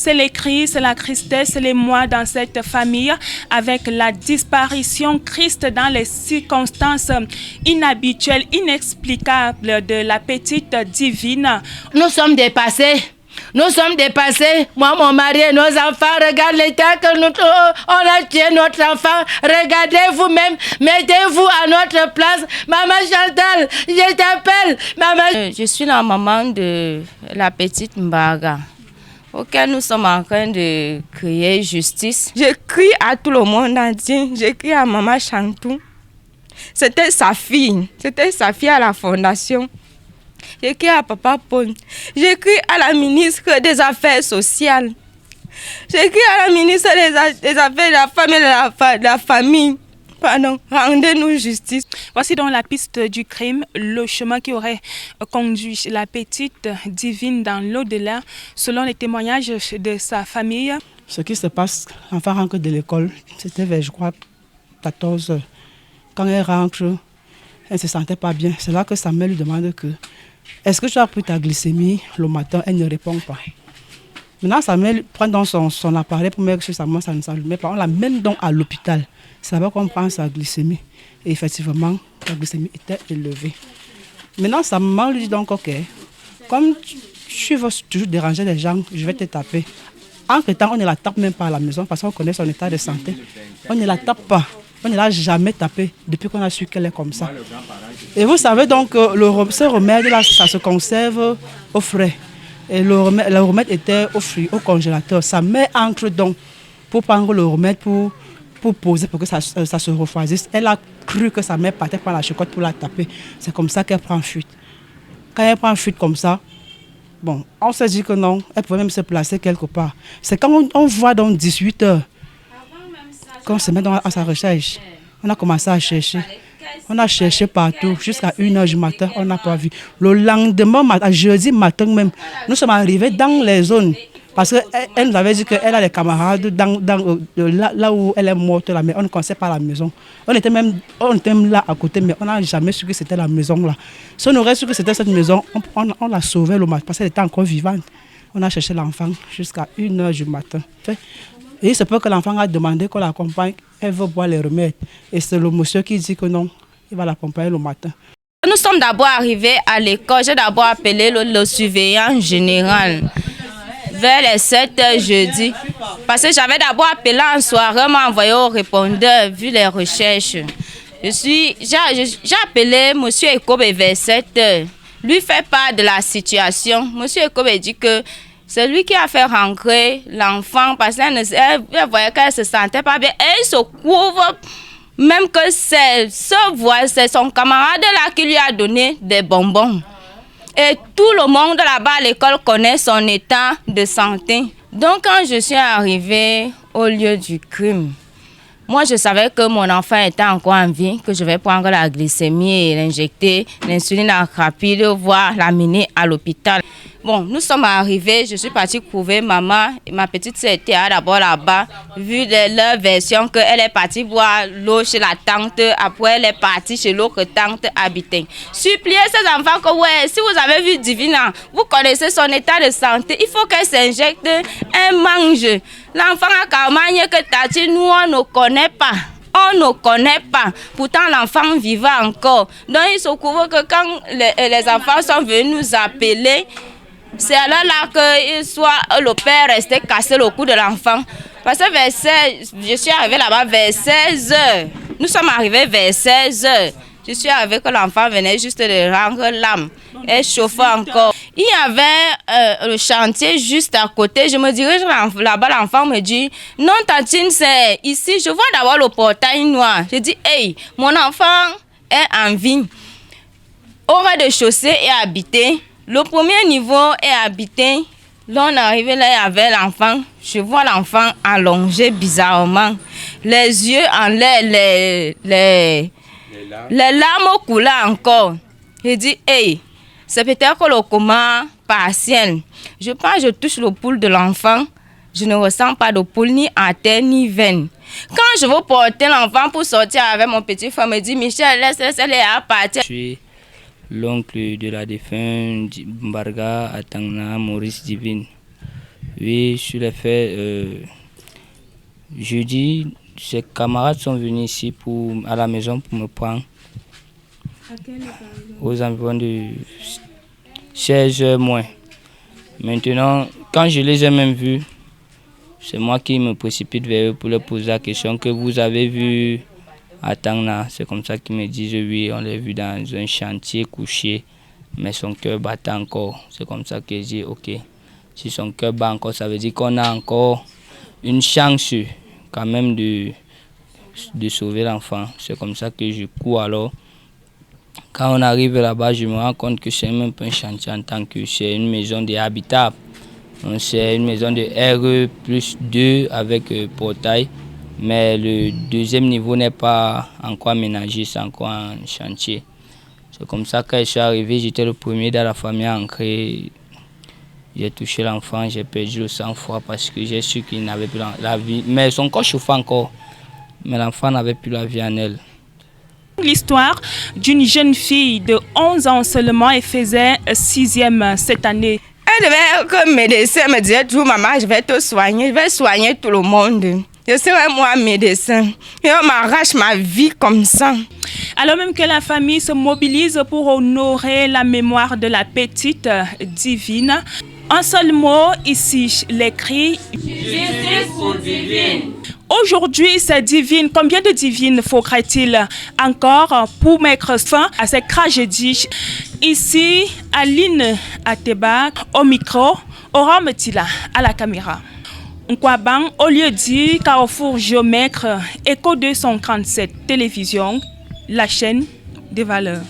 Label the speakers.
Speaker 1: C'est les cris, c'est la tristesse, c'est les mois dans cette famille avec la disparition triste dans les circonstances inhabituelles, inexplicables de la petite Divine.
Speaker 2: Nous sommes dépassés. Nous sommes dépassés. Moi, mon mari et nos enfants, regardez l'état que on a tué notre enfant. Regardez vous-même. Mettez-vous à notre place. Maman Chantal, je t'appelle. Maman.
Speaker 3: Je suis la maman de la petite Mbaga, auquel nous sommes en train de crier justice. Je crie à tout le monde entier. Je crie à maman Chantou. C'était sa fille à la fondation. J'écris à Papa Paul. J'écris à la ministre des Affaires sociales. J'écris à la ministre des Affaires de la femme et de la famille. Pardon, rendez-nous justice.
Speaker 1: Voici donc la piste du crime, le chemin qui aurait conduit la petite Divine dans l'au-delà, selon les témoignages de sa famille.
Speaker 4: Ce qui se passe, l'enfant rentre de l'école, c'était vers, je crois, 14 heures. Quand elle rentre, elle ne se sentait pas bien. C'est là que sa mère lui demande que est-ce que tu as pris ta glycémie le matin? Elle ne répond pas. Maintenant, sa mère prend dans son appareil pour mettre sur sa main, ça ne s'allume pas. On l'amène donc à l'hôpital. C'est là qu'on prend sa glycémie. Et effectivement, la glycémie était élevée. Maintenant, sa maman lui dit donc, ok, comme tu veux toujours déranger les gens, je vais te taper. Entre-temps, on ne la tape même pas à la maison parce qu'on connaît son état de santé. On ne la tape pas. On ne l'a jamais tapé depuis qu'on a su qu'elle est comme ça. Et vous savez donc, ce remède-là, ça se conserve au frais. Et le remède était au congélateur. Sa mère entre donc pour prendre le remède, pour poser, pour que ça se refroidisse. Elle a cru que sa mère partait prendre la chocotte pour la taper. C'est comme ça qu'elle prend fuite. Quand elle prend fuite comme ça, bon, on s'est dit que non, elle pouvait même se placer quelque part. C'est quand on voit donc 18 heures, quand on se met à sa recherche, on a commencé à chercher. On a cherché partout jusqu'à 1h du matin, on n'a pas vu. Le lendemain, jeudi matin même, nous sommes arrivés dans les zones. Parce qu'elle nous avait dit qu'elle a des camarades là où elle est morte, là, mais on ne connaissait pas la maison. On était même là à côté, mais on n'a jamais su que c'était la maison là. Si on aurait su que c'était cette maison, on l'a sauvée le matin, parce qu'elle était encore vivante. On a cherché l'enfant jusqu'à 1h du matin. Et il se peut que l'enfant a demandé qu'on l'accompagne, elle veut boire les remèdes. Et c'est le monsieur qui dit que non, il va l'accompagner le matin.
Speaker 3: Nous sommes d'abord arrivés à l'école. J'ai d'abord appelé le surveillant général vers les 7 heures jeudi. Parce que j'avais d'abord appelé en soirée, on m'a envoyé au répondeur vu les recherches. J'ai appelé M. Ekobe vers 7 heures. Lui fait part de la situation. M. Ekobe dit que c'est lui qui a fait rentrer l'enfant parce qu'elle voyait qu'elle ne se sentait pas bien. Et il se couvre, même que c'est son camarade là qui lui a donné des bonbons. Et tout le monde là-bas à l'école connaît son état de santé. Donc quand je suis arrivée au lieu du crime, moi je savais que mon enfant était encore en vie, que je vais prendre la glycémie et l'injecter, l'insuline rapide, voire l'amener à l'hôpital. Bon, nous sommes arrivés, je suis partie trouver maman et ma petite sœur était d'abord là-bas, vu de leur version qu'elle est partie boire l'eau chez la tante, après elle est partie chez l'autre tante habitée. Suppliez ces enfants que ouais, si vous avez vu Divina, vous connaissez son état de santé, il faut qu'elle s'injecte un mange. L'enfant a carrément que Tati, nous on ne connaît pas. On ne connaît pas. Pourtant, l'enfant vivait encore. Donc, il se couvre que quand les enfants sont venus nous appeler, c'est alors là que le père restait cassé le cou de l'enfant. Parce que je suis arrivée là-bas vers 16 heures. Nous sommes arrivés vers 16 heures. Je suis arrivée que l'enfant venait juste de rendre l'âme. Elle chauffait encore. Il y avait le chantier juste à côté. Je me dirige là-bas, l'enfant me dit, non tantine, c'est ici. Je vois d'abord le portail noir. Je dis, hey, mon enfant est en vie. Au rez-de-chaussée est habité. Le premier niveau est habité. Là, on est arrivé là, il y avait l'enfant. Je vois l'enfant allongé bizarrement. Les yeux en l'air, les larmes coulaient encore. Je dis, hey, c'est peut-être le coma partiel. Je pense, je touche le pouls de l'enfant. Je ne ressens pas de pouls ni artère ni veine. Quand je veux porter l'enfant pour sortir avec mon petit frère, me dit, Michel, laisse les à partir.
Speaker 5: Je suis l'oncle de la défunte Mbarga Atangna Maurice Divine. Oui, sur les faits, jeudi, ses camarades sont venus ici à la maison pour me prendre.
Speaker 1: À quelle heure?
Speaker 5: Aux environs de 16h moins. Maintenant, quand je les ai même vus, c'est moi qui me précipite vers eux pour leur poser la question que vous avez vu à Tangna. C'est comme ça qu'ils me disent oui, on l'a vu dans un chantier couché, mais son cœur battait encore. C'est comme ça que je dis ok. Si son cœur bat encore, ça veut dire qu'on a encore une chance quand même de sauver l'enfant. C'est comme ça que je cours alors. Quand on arrive là-bas, je me rends compte que c'est même pas un chantier en tant que c'est une maison de habitable. C'est une maison de RE+2 avec portail, mais le deuxième niveau n'est pas encore aménagé, c'est encore un chantier. C'est comme ça que quand je suis arrivé, j'étais le premier dans la famille à entrer. J'ai touché l'enfant, j'ai perdu le sang-froid parce que j'ai su qu'il n'avait plus la vie. Mais son corps chauffait encore, mais l'enfant n'avait plus la vie en elle.
Speaker 1: L'histoire d'une jeune fille de 11 ans seulement et faisait 6e cette année.
Speaker 3: Elle devait être médecin, me disait toujours, maman, je vais te soigner, je vais soigner tout le monde. Je serai moi médecin. Et on m'arrache ma vie comme ça.
Speaker 1: Alors même que la famille se mobilise pour honorer la mémoire de la petite Divine, un seul mot ici, les cris. Justice pour Divine. Aujourd'hui, c'est Divine. Combien de Divines faudrait-il encore pour mettre fin à cette tragédie? Ici, Aline Ateba, au micro, Oram Tila, à la caméra. Nkwabang, au lieu dit Carrefour Géomètre, Écho 237, télévision, la chaîne des valeurs.